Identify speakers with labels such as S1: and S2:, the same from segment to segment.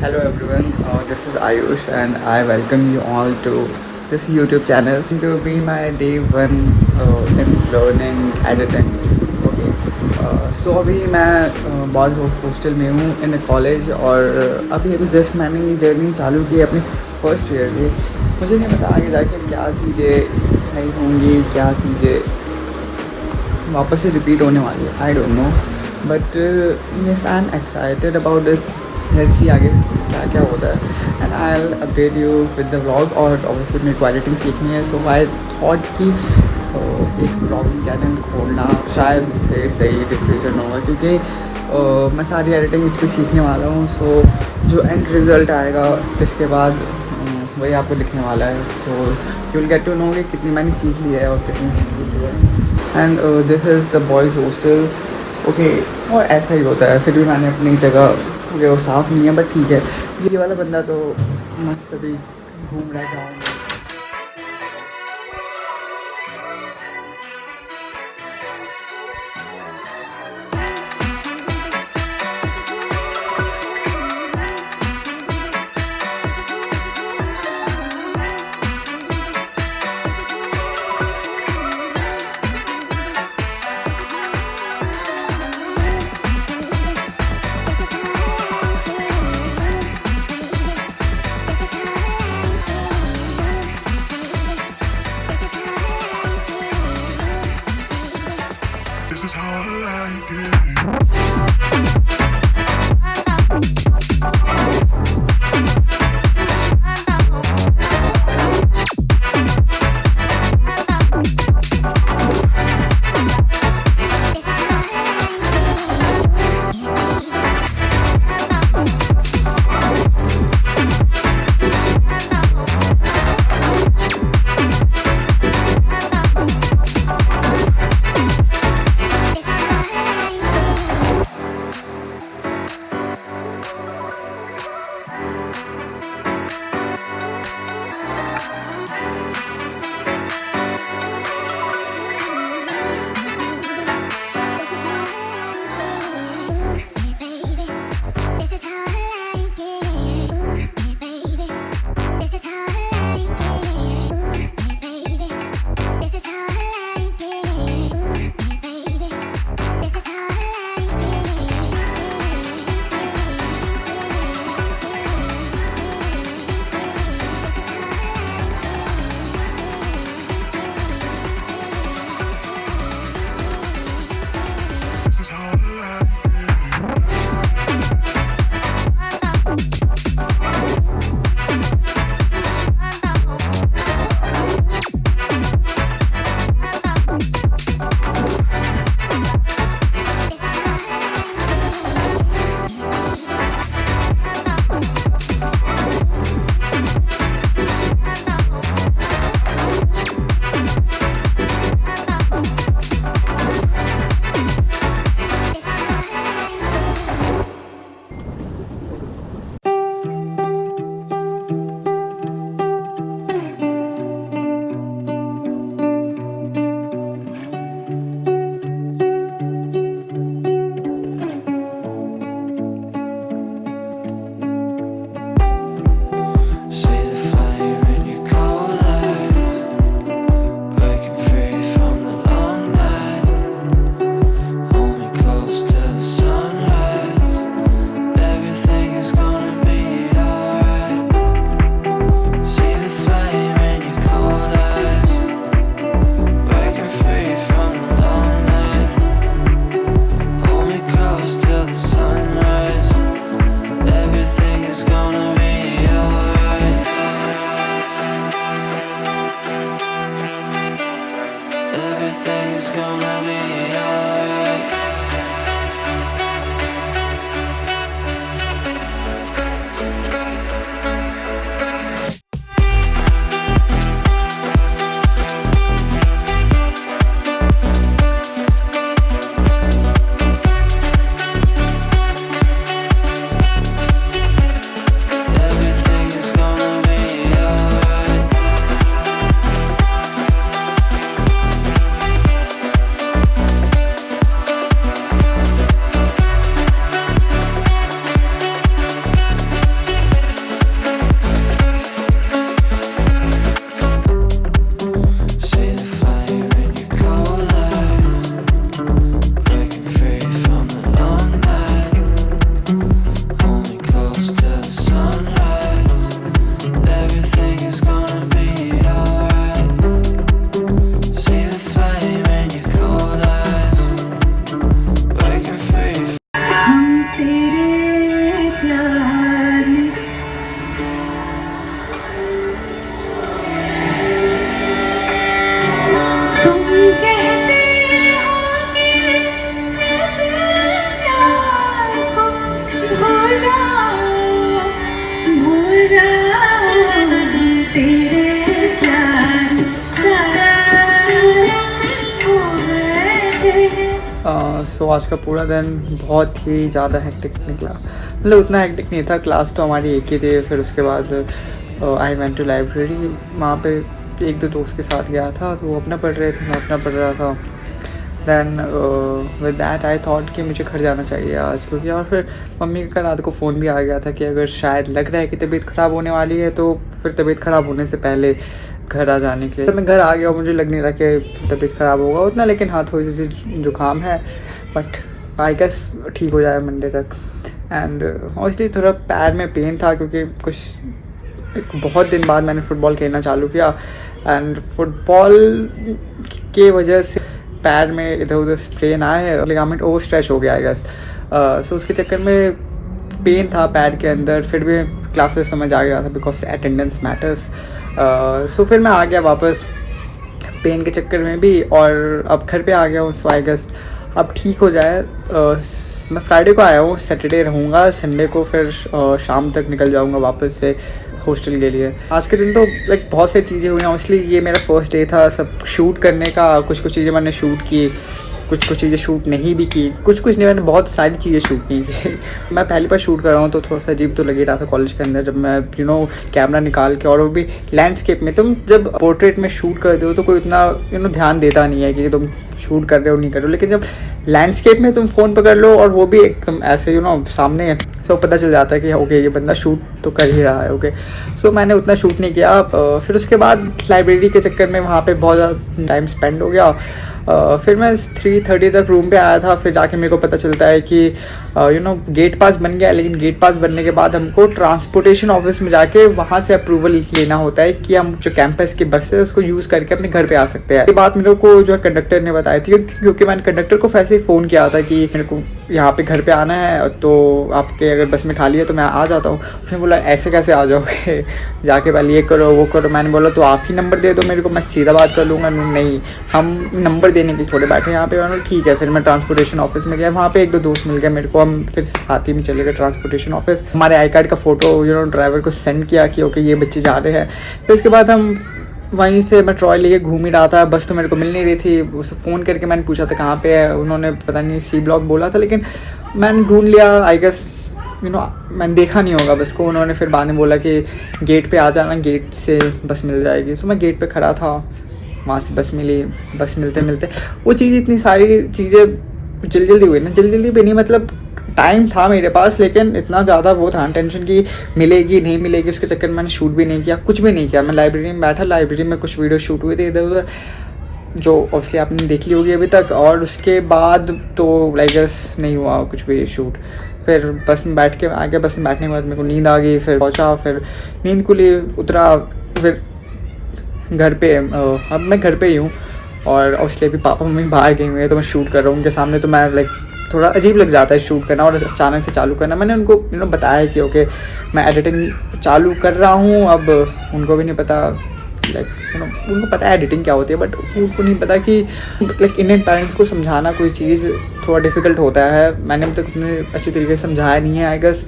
S1: Hello everyone, this is Ayush and I welcome you all to this YouTube channel. To be my day one in learning editing. Okay, so अभी मैं boys hostel में हूँ in college और अभी अभी just मैंने ये journey चालू की है अपनी फर्स्ट ईयर की। मुझे नहीं पता आगे जाके क्या चीज़ें नहीं होंगी, क्या चीज़ें वापस से रिपीट होने वाली है, आई don't no, but yes I am excited about it. Let's see आगे क्या क्या होता है and I will update you with the vlog. और ऑब्वियसली मेरे को एडिटिंग सीखनी है, सो आई थॉट कि एक ब्लॉगिंग चैनल खोलना शायद से सही डिसीजन होगा, क्योंकि मैं सारी एडिटिंग इस पर सीखने वाला हूँ। सो जो एंड रिज़ल्ट आएगा इसके बाद वही आपको दिखने वाला है। So you will get to know कि कितनी मैंने सीख ली है और कितनी नहीं सीख ली है। And this is the boys hostel. Okay, और ऐसा ही होता है। फिर भी मैंने अपनी जगह वो साफ़ नहीं है, बट ठीक है। ये वाला बंदा तो मस्त अभी घूम रहा है गाँव में। तेरे प्यार ने तुम कहते हो कि इस प्यार को भूल जाओ तेरे प्यार हो गए। सो आज का पूरा दिन बहुत ही ज़्यादा हेक्टिक निकला, मतलब उतना हेक्टिक नहीं था। क्लास तो हमारी एक ही थी। फिर उसके बाद आई वेंट टू लाइब्रेरी। वहाँ पे एक दो दोस्त के साथ गया था, तो वो अपना पढ़ रहे थे, मैं अपना पढ़ रहा था। Then with that I thought कि मुझे घर जाना चाहिए आज, क्योंकि और फिर मम्मी का रात को फ़ोन भी आ गया था कि अगर शायद लग रहा है कि तबीयत ख़राब होने वाली है तो फिर तबीयत ख़राब होने से पहले घर आ जाने के लिए। तो मैं घर आ गया, मुझे लग नहीं रहा कि तबीयत ख़राब होगा उतना, लेकिन हाँ थोड़ी सी जुकाम है, बट आई गेस ठीक हो जाए मंडे तक। एंड ऑब्वियसली थोड़ा पैर में पेन था, क्योंकि कुछ एक बहुत दिन बाद मैंने फ़ुटबॉल खेलना चालू किया, एंड फुटबॉल के वजह से पैर में इधर उधर स्प्रेन आया है, लिगामेंट ओवर स्ट्रेच हो गया आई गेस। सो उसके चक्कर में पेन था पैर के अंदर। फिर भी क्लासेस समझ आ गया था बिकॉज अटेंडेंस मैटर्स। सो फिर मैं आ गया वापस पेन के चक्कर में भी, और अब घर पे आ गया हूँ। सो आई गेस अब ठीक हो जाए। मैं फ्राइडे को आया हूँ, सैटरडे रहूँगा, संडे को फिर शाम तक निकल जाऊँगा वापस से हॉस्टल के लिए। आज के दिन तो लाइक बहुत सारी चीज़ें हुई हैं, इसलिए ये मेरा फर्स्ट डे था सब शूट करने का। कुछ चीज़ें मैंने शूट की, कुछ चीज़ें शूट नहीं भी की, कुछ नहीं, मैंने बहुत सारी चीज़ें शूट नहीं की। मैं पहली बार शूट कर रहा हूँ तो थोड़ा सा अजीब तो लग ही रहा था कॉलेज के अंदर, जब मैं कैमरा निकाल के, और वो भी लैंडस्केप में। तुम जब पोर्ट्रेट में शूट करते हो तो कोई इतना ध्यान देता नहीं है कि तुम शूट कर रहे हो नहीं कर रहे हो, लेकिन जब लैंडस्केप में तुम फ़ोन पकड़ लो और वो भी एकदम ऐसे सामने, सो पता चल जाता है कि ओके ये बंदा शूट तो कर ही रहा है। ओके सो मैंने उतना शूट नहीं किया। फिर उसके बाद लाइब्रेरी के चक्कर में वहाँ पे बहुत ज़्यादा टाइम स्पेंड हो गया। फिर मैं 3:30 तक रूम पे आया था। फिर जाके मेरे को पता चलता है कि गेट पास बन गया, लेकिन गेट पास बनने के बाद हमको ट्रांसपोर्टेशन ऑफिस में जाके वहाँ से अप्रूवल लेना होता है कि हम जो कैंपस की बस है उसको यूज़ करके अपने घर पे आ सकते हैं। ये बात मेरे को जो कंडक्टर ने बताई थी, क्योंकि मैंने कंडक्टर को वैसे ही फ़ोन किया था कि मेरे को यहाँ पे घर पे आना है, तो आपके अगर बस में खाली है तो मैं आ जाता हूँ। उसने बोला ऐसे कैसे आ जाओगे, जाके पहले ये करो वो करो। मैंने बोला तो आप ही नंबर दे दो मेरे को, मैं सीधा बात कर लूँगा। नहीं, हम नंबर देने के लिए थोड़े बैठे यहाँ पे। मैंने ठीक है। फिर मैं ट्रांसपोर्टेशन ऑफिस में गया, वहाँ पे एक दो दोस्त मिल गए मेरे को, हम फिर साथ ही में चले गए ट्रांसपोर्टेशन ऑफिस। हमारे आई कार्ड का फ़ोटो ड्राइवर को सेंड किया कि ओके ये बच्चे जा रहे हैं। फिर उसके बाद हम वहीं से, मैं ट्रॉय लेके घूम ही रहा था, बस तो मेरे को मिल नहीं रही थी। उसे फ़ोन करके मैंने पूछा था कहाँ पे है, उन्होंने पता नहीं सी ब्लॉक बोला था, लेकिन मैंने ढूंढ लिया आई गेस। मैंने देखा नहीं होगा बस को। उन्होंने फिर बाद में बोला कि गेट पे आ जाना, गेट से बस मिल जाएगी। सो मैं गेट पे खड़ा था, वहाँ से बस मिली। बस मिलते मिलते वो चीज़, इतनी सारी चीज़ें जल्दी हुई ना, जल्दी भी नहीं, मतलब टाइम था मेरे पास, लेकिन इतना ज़्यादा वो था टेंशन की मिलेगी नहीं मिलेगी, उसके चक्कर में मैंने शूट भी नहीं किया, कुछ भी नहीं किया। मैं लाइब्रेरी में बैठा, लाइब्रेरी में कुछ वीडियो शूट हुए थे इधर उधर, जो ऑब्वियसली आपने देख ली होगी अभी तक। और उसके बाद तो लाइक नहीं हुआ कुछ भी शूट। फिर बस में बैठ के आ गया। बस में बैठने के बाद मेरे को नींद आ गई। फिर पहुँचा, फिर नींद को लिए उतरा, फिर घर पे। अब मैं घर पे ही हूँ, और ऑब्वियसली अभी पापा मम्मी बाहर गए हुए हैं, तो मैं शूट कर रहा हूँ उनके सामने। तो मैं लाइक थोड़ा अजीब लग जाता है शूट करना और अचानक से चालू करना। मैंने उनको बताया कि ओके मैं एडिटिंग चालू कर रहा हूँ। अब उनको भी नहीं पता, लाइक उनको पता है एडिटिंग क्या होती है, बट उनको नहीं पता कि लाइक इंडियन पेरेंट्स को समझाना कोई चीज़ थोड़ा डिफ़िकल्ट होता है। मैंने अब तक उतने अच्छी तरीके से समझाया नहीं है, आई गेस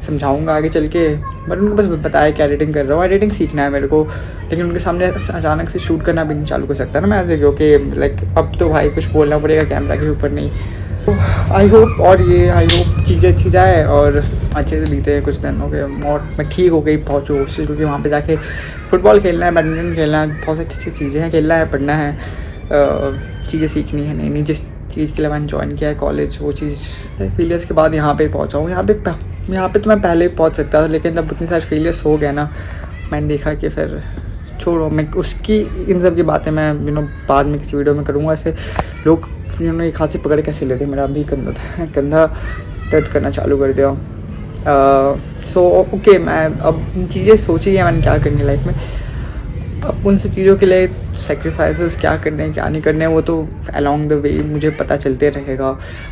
S1: समझाऊंगा आगे चल के। बट उनको बस बताया कि एडिटिंग कर रहा हूँ, एडिटिंग सीखना है मेरे को, लेकिन उनके सामने अचानक से शूट करना भी नहीं चालू कर सकता ना मैं ऐसे, क्योंकि लाइक अब तो भाई कुछ बोलना पड़ेगा कैमरा के ऊपर नहीं। आई होप, और ये आई होप चीज़ें अच्छी जाए और अच्छे से बीते कुछ दिन हो गए, और मैं ठीक हो गई पहुँचूँ हॉस्टल, क्योंकि वहाँ पे जाके फुटबॉल खेलना है, बैडमिंटन खेलना है, बहुत अच्छी अच्छी चीज़ें हैं, खेलना है, पढ़ना है, चीज़ें सीखनी है। नई जिस चीज़ के लिए मैंने ज्वाइन किया है कॉलेज, वो चीज़ फेलियर्स के बाद यहाँ पे पहुँचा हूँ। यहाँ पे तो मैं पहले पहुँच सकता था, लेकिन अब इतने सारे फेलियर्स हो गए ना, मैंने देखा कि फिर छोड़ो। मैं उसकी इन सब की बातें मैं बाद में किसी वीडियो में करूँगा। ऐसे लोग एक हाथ से पकड़ कैसे लेते, मेरा अभी कंधा दर्द करना चालू कर दिया। सो ओके, मैं अब चीज़ें सोची है मैंने क्या करनी लाइफ में। अब उन सब चीज़ों के लिए सेक्रीफाइसेस क्या करने हैं क्या नहीं करने हैं वो तो अलॉन्ग द वे मुझे पता चलते रहेगा।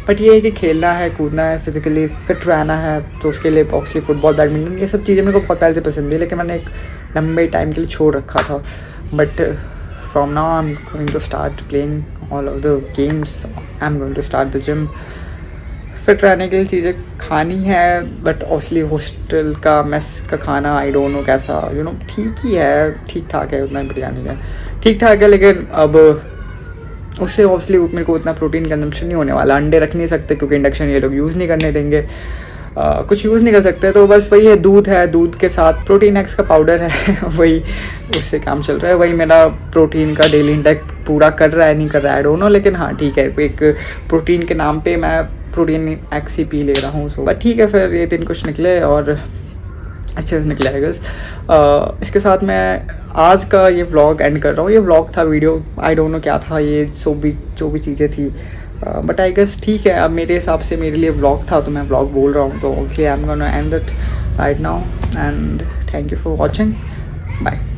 S1: बट ये है कि खेलना है, कूदना है, फिज़िकली फिट रहना है, तो उसके लिए ऑब्वियसली फुटबॉल, बैडमिंटन, ये सब चीज़ें मेरे को बहुत पहले से पसंद है, लेकिन मैंने एक लंबे टाइम के लिए छोड़ रखा था। But from now I am going to start playing all of the games, I am going to start the gym. Fit रहने के लिए चीज़ें खानी है, बट ऑब्वियसली हॉस्टल का मेस का खाना आई डोंट नो कैसा, यू नो ठीक ही है, ठीक ठाक है, उतना बढ़िया नहीं है, ठीक ठाक है, लेकिन अब उससे ऑब्वियसली मेरे को उतना प्रोटीन कंजम्पशन नहीं होने वाला। अंडे रख नहीं सकते क्योंकि इंडक्शन ये लोग यूज़ नहीं करने देंगे, कुछ यूज़ नहीं कर सकते, तो बस वही है, दूध है, दूध के साथ प्रोटीन एक्स का पाउडर है वही उससे काम चल रहा है, वही मेरा प्रोटीन का डेली इंटेक पूरा कर रहा है, नहीं कर रहा है आई डोंट नो, लेकिन हाँ ठीक है, एक प्रोटीन के नाम पे मैं प्रोटीन एक्स ही पी ले रहा हूँ। सो बट ठीक है, फिर ये दिन कुछ निकले और अच्छे से निकले है बस। इसके साथ मैं आज का ये व्लॉग एंड कर रहा हूँ। ये व्लॉग था, वीडियो आई डोंट नो क्या था ये, जो भी चीज़ें थी, बट आई गेस ठीक है, अब मेरे हिसाब से मेरे लिए व्लॉग था तो मैं व्लॉग बोल रहा हूँ, तो obviously I am gonna end it right now and thank you for watching, bye.